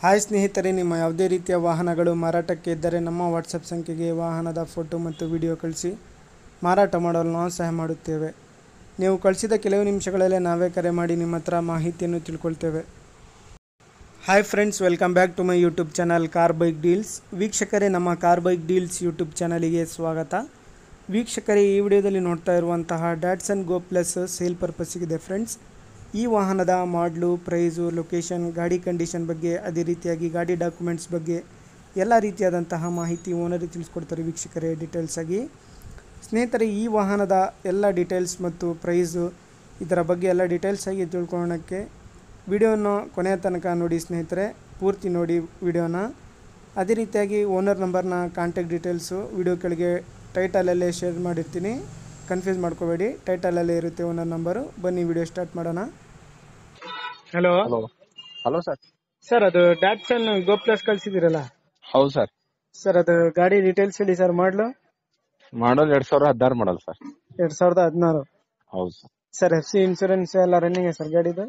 Hi ಸ್ನೇಹಿತರೆ, ನಿಮ್ಮ ಯಾವುದೇ ರೀತಿಯ ವಾಹನಗಳು ಮಾರಾಟಕ್ಕೆ ಇದ್ದರೆ ನಮ್ಮ ವಾಟ್ಸಪ್ ಸಂಖ್ಯೆಗೆ ವಾಹನದ ಫೋಟೋ ಮತ್ತು ವಿಡಿಯೋ ಕಳಿಸಿ ಮಾರಾಟ ಮಾಡಲು ನಾವು ಸಹಾಯ ಮಾಡುತ್ತೇವೆ. ನೀವು ಕಳಿಸಿದ ಕೆಲವು ನಿಮಿಷಗಳಲ್ಲೇ ನಾವೇ ಕರೆ ಮಾಡಿ ನಿಮ್ಮ ಹತ್ರ ಮಾಹಿತಿಯನ್ನು ತಿಳ್ಕೊಳ್ತೇವೆ. Hi friends, welcome back to my YouTube channel car bike deals. ವೀಕ್ಷಕರೇ, ನಮ್ಮ ಕಾರ್ ಬೈಕ್ ಡೀಲ್ಸ್ ಯೂಟ್ಯೂಬ್ ಚಾನಲಿಗೆ ಸ್ವಾಗತ. ವೀಕ್ಷಕರೇ, ಈ ವಿಡಿಯೋದಲ್ಲಿ ನೋಡ್ತಾ ಇರುವಂತಹ ಡ್ಯಾಟ್ಸನ್ ಗೋ ಪ್ಲಸ್ ಸೇಲ್ ಪರ್ಪಸ್ಸಿಗಿದೆ ಫ್ರೆಂಡ್ಸ್. ಈ ವಾಹನದ ಮಾಡಲು, ಪ್ರೈಸು, ಲೊಕೇಶನ್, ಗಾಡಿ ಕಂಡೀಷನ್ ಬಗ್ಗೆ, ಅದೇ ರೀತಿಯಾಗಿ ಗಾಡಿ ಡಾಕ್ಯುಮೆಂಟ್ಸ್ ಬಗ್ಗೆ ಎಲ್ಲ ರೀತಿಯಾದಂತಹ ಮಾಹಿತಿ ಓನರ್ ತಿಳಿಸ್ಕೊಡ್ತಾರೆ ವೀಕ್ಷಕರೇ ಡೀಟೇಲ್ಸ್ ಆಗಿ. ಸ್ನೇಹಿತರೆ, ಈ ವಾಹನದ ಎಲ್ಲ ಡೀಟೇಲ್ಸ್ ಮತ್ತು ಪ್ರೈಸು ಇದರ ಬಗ್ಗೆ ಎಲ್ಲ ಡೀಟೇಲ್ಸ್ ಆಗಿ ತಿಳ್ಕೊಳ್ಳೋಣಕ್ಕೆ ವಿಡಿಯೋನ ಕೊನೆಯ ತನಕ ನೋಡಿ ಸ್ನೇಹಿತರೆ, ಪೂರ್ತಿ ನೋಡಿ ವಿಡಿಯೋನ. ಅದೇ ರೀತಿಯಾಗಿ ಓನರ್ ನಂಬರ್ನ ಕಾಂಟ್ಯಾಕ್ಟ್ ಡೀಟೇಲ್ಸು ವಿಡಿಯೋ ಕೆಳಗೆ ಟೈಟಲಲ್ಲೇ ಶೇರ್ ಮಾಡಿರ್ತೀನಿ, ಕನ್ಫ್ಯೂಸ್ ಮಾಡ್ಕೋಬೇಡಿ, ಟೈಟಲಲ್ಲೇ ಇರುತ್ತೆ ಓನರ್ ನಂಬರು. ಬನ್ನಿ ವಿಡಿಯೋ ಸ್ಟಾರ್ಟ್ ಮಾಡೋಣ. ಹಲೋ ಹಲೋ ಸರ್, ಅದು ಡ್ಯಾಟ್ಸನ್ ಗೋ ಪ್ಲಸ್ ಕಳಿಸಿದಿರಲ್ಲ? ಹೌದು ಸರ್, ಅದು ಗಾಡಿ ಡೀಟೇಲ್ಸ್ ಹೇಳಿ ಸರ್. ಮಾಡಲು 2016 ಮಾಡಲ್ ಸರ್. 2016. ಹೌದು ಸರ್, FC ಇನ್ಶೂರೆನ್ಸ್ ಎಲ್ಲ ರನ್ನಿಂಗ್ ಸರ್ ಗಾಡಿದು?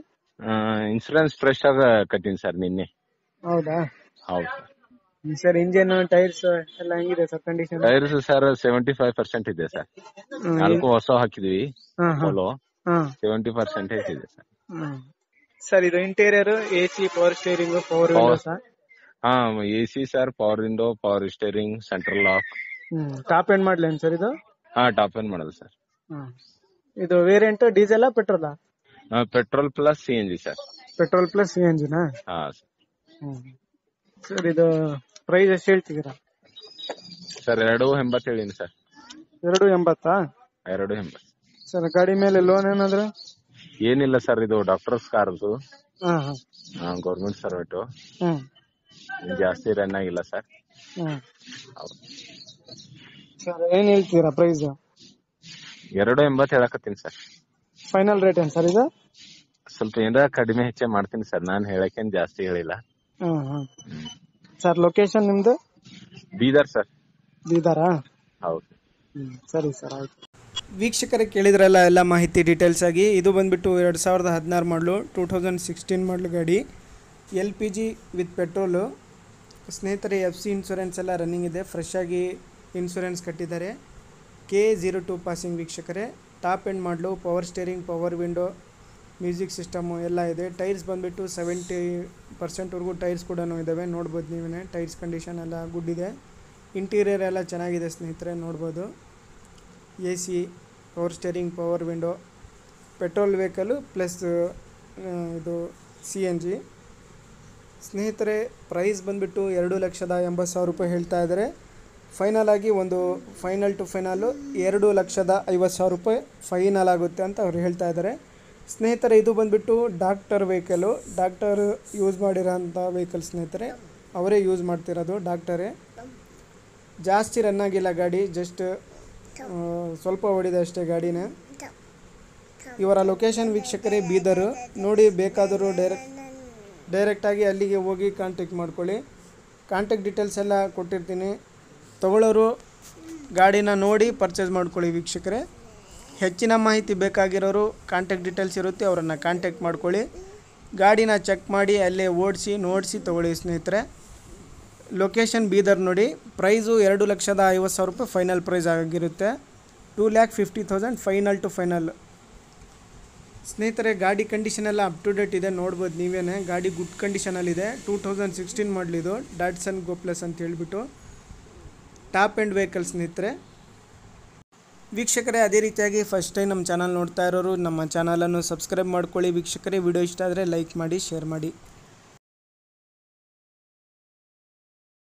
ಇನ್ಸೂರೆನ್ಸ್ ಫ್ರೆಶ್ ಆಗ ಕಟ್ಟಿನಿ ಸರ್ ನಿನ್ನೆ. ಹೌದಾ? ಹೌದು ಸರ್, ಇಂಜಿನ್ ಟೈರ್ಸ್ ಎಲ್ಲ ಹೆಂಗಿದೆ ಸರ್ ಕಂಡೀಷನ್? ಟೈರ್ಸ್ ಸರ್ 75% ಇದೆ ಸರ್. 4 ಹೊಸ ಹಾಕಿದ್ವಿ, ಪೋಲೋ 70% ಇದೆ ಸರ್. ಸರ್, ಇದು interior AC, power steering, power window sir? AC sir, power window, power steering, central lock. Top end ಮಾಡಲೇನು ಸರ್ ಇದು? Top end model sir. ಇದು variant diesel petrol? Petrol plus CNG sir. Petrol plus CNG ನಾ? Sir, ಇದು price ಎಷ್ಟು ಹೇಳ್ತಿದ್ದೀರಾ sir? 280 ಹೇಳಿನಿ sir. 280? 280 sir, ಗಾಡಿ ಮೇಲೆ ಲೋನ್ ಏನಾದ್ರು? ಏನಿಲ್ಲ ಸರ್, ಇದು ಡಾಕ್ಟರ್ಸ್ ಕಾರ್ದು, ಗೌರ್ಮೆಂಟ್ ಸರ್ವೆಂಟ್, ಜಾಸ್ತಿ ರನ್ ಆಗಿಲ್ಲ ಸರ್. ಸರ್, ಏನ್ ಹೇಳ್ತೀರಾ ಪ್ರೈಸ್? 280 ಹೇಳಕತ್ತೀನಿ ಸರ್. ಫೈನಲ್ ರೇಟ್ ಏನ್ ಸರ್ ಇದು? ಸ್ವಲ್ಪ ಏನಾರ ಕಡಿಮೆ ಹೆಚ್ಚೆ ಮಾಡ್ತೀನಿ ಸರ್, ನಾನು ಹೇಳಕ್ಕೇನ್ ಜಾಸ್ತಿ ಹೇಳಿಲ್ಲ. ಸರ್, ಲೊಕೇಶನ್ ನಿಮ್ದು? ಬೀದರ್ ಸರ್. ಬೀದರಾ? ಹೌದು. ಸರಿ ಸರ್, ಆಯ್ತು. ವೀಕ್ಷಕರೇ, ಕೇಳಿದ್ರಲ್ಲ ಎಲ್ಲ ಮಾಹಿತಿ ಡೀಟೇಲ್ಸ್ ಆಗಿ. ಇದು ಬಂದ್ಬಿಟ್ಟು 2016 ಮಾಡಲು, 2016 ಮಾಡಲು ಗಾಡಿ, LPG ವಿತ್ ಪೆಟ್ರೋಲು. ಸ್ನೇಹಿತರೆ, FC ಇನ್ಶೂರೆನ್ಸ್ ಎಲ್ಲ ರನ್ನಿಂಗ್ ಇದೆ, ಫ್ರೆಶ್ ಆಗಿ ಇನ್ಶೂರೆನ್ಸ್ ಕಟ್ಟಿದ್ದಾರೆ. K02 ಪಾಸಿಂಗ್ ವೀಕ್ಷಕರೇ. ಟಾಪ್ ಎಂಡ್ ಮಾಡಲು, power steering, power window, music system ಎಲ್ಲ ಇದೆ. ಟೈರ್ಸ್ ಬಂದುಬಿಟ್ಟು 70% ಟೈರ್ಸ್ ಕೂಡ ಇದ್ದಾವೆ, ನೋಡ್ಬೋದು ನೀವೇ. ಟೈರ್ಸ್ ಕಂಡೀಷನ್ ಎಲ್ಲ ಗುಡ್ ಇದೆ. ಇಂಟೀರಿಯರ್ ಎಲ್ಲ ಚೆನ್ನಾಗಿದೆ ಸ್ನೇಹಿತರೆ, ನೋಡ್ಬೋದು. AC, power steering, power window, petrol vehicle plus ಇದು CNG. ಸ್ನೇಹಿತರೆ, ಪ್ರೈಸ್ ಬಂದುಬಿಟ್ಟು 2,80,000 ರೂಪಾಯಿ ಹೇಳ್ತಾ ಇದ್ದಾರೆ. ಫೈನಲ್ ಆಗಿ ಫೈನಲ್ ಟು ಫೈನಲ್ಲು 2,50,000 ರೂಪಾಯಿ ಫೈನಲ್ ಆಗುತ್ತೆ ಅಂತ ಅವ್ರು ಹೇಳ್ತಾ ಇದ್ದಾರೆ. ಸ್ನೇಹಿತರೆ, ಇದು ಬಂದುಬಿಟ್ಟು ಡಾಕ್ಟರ್ ವೆಹಿಕಲು, ಡಾಕ್ಟರ್ ಯೂಸ್ ಮಾಡಿರೋಂಥ ವೆಹಿಕಲ್ ಸ್ನೇಹಿತರೆ, ಅವರೇ ಯೂಸ್ ಮಾಡ್ತಿರೋದು, ಡಾಕ್ಟರೇ. ಜಾಸ್ತಿ ರನ್ ಆಗಿಲ್ಲ ಗಾಡಿ, ಜಸ್ಟ್ ಸ್ವಲ್ಪ ಓಡಿದೆ ಅಷ್ಟೇ ಗಾಡಿನೇ. ಇವರ ಲೊಕೇಶನ್ ವೀಕ್ಷಕರೇ ಬೀದರು. ನೋಡಿ, ಬೇಕಾದರೂ ಡೈರೆಕ್ಟಾಗಿ ಅಲ್ಲಿಗೆ ಹೋಗಿ ಕಾಂಟ್ಯಾಕ್ಟ್ ಮಾಡ್ಕೊಳ್ಳಿ. ಕಾಂಟ್ಯಾಕ್ಟ್ ಡೀಟೇಲ್ಸ್ ಎಲ್ಲ ಕೊಟ್ಟಿರ್ತೀನಿ, ತಗೊಳ್ಳೋರು ಗಾಡಿನ ನೋಡಿ ಪರ್ಚೇಸ್ ಮಾಡ್ಕೊಳ್ಳಿ ವೀಕ್ಷಕರೇ. ಹೆಚ್ಚಿನ ಮಾಹಿತಿ ಬೇಕಾಗಿರೋರು ಕಾಂಟ್ಯಾಕ್ಟ್ ಡೀಟೇಲ್ಸ್ ಇರುತ್ತೆ, ಅವರನ್ನು ಕಾಂಟ್ಯಾಕ್ಟ್ ಮಾಡ್ಕೊಳ್ಳಿ. ಗಾಡಿನ ಚೆಕ್ ಮಾಡಿ ಅಲ್ಲೇ ನೋಡಿಸಿ ತೊಗೊಳ್ಳಿ ಸ್ನೇಹಿತರೆ. ಲೊಕೇಶನ್ ಬೀದರ್ ನೋಡಿ. ಪ್ರೈಸು 2,50,000 ರೂಪಾಯಿ ಫೈನಲ್ ಪ್ರೈಸ್ ಆಗಿರುತ್ತೆ. 2,50,000 ಫೈನಲ್ ಟು ಫೈನಲ್. ಸ್ನೇಹಿತರೆ, ಗಾಡಿ ಕಂಡೀಷನ್ ಎಲ್ಲ ಅಪ್ ಟು ಡೇಟ್ ಇದೆ, ನೋಡ್ಬೋದು ನೀವೇ. ಗಾಡಿ ಗುಡ್ ಕಂಡೀಷನಲ್ಲಿದೆ. 2016 ಮಾಡಲಿದು ಡ್ಯಾಟ್ಸನ್ ಗೋ ಪ್ಲಸ್ ಅಂತ ಹೇಳ್ಬಿಟ್ಟು. ಟಾಪ್ ಎಂಡ್ ವೆಹಿಕಲ್ ಸ್ನೇಹಿತರೆ. ವೀಕ್ಷಕರೇ, ಅದೇ ರೀತಿಯಾಗಿ ಫಸ್ಟ್ ಟೈಮ್ ನಮ್ಮ ಚಾನಲ್ ನೋಡ್ತಾ ಇರೋರು ನಮ್ಮ ಚಾನಲನ್ನು ಸಬ್ಸ್ಕ್ರೈಬ್ ಮಾಡ್ಕೊಳ್ಳಿ ವೀಕ್ಷಕರೇ. ವಿಡಿಯೋ ಇಷ್ಟ ಆದರೆ ಲೈಕ್ ಮಾಡಿ, ಶೇರ್ ಮಾಡಿ.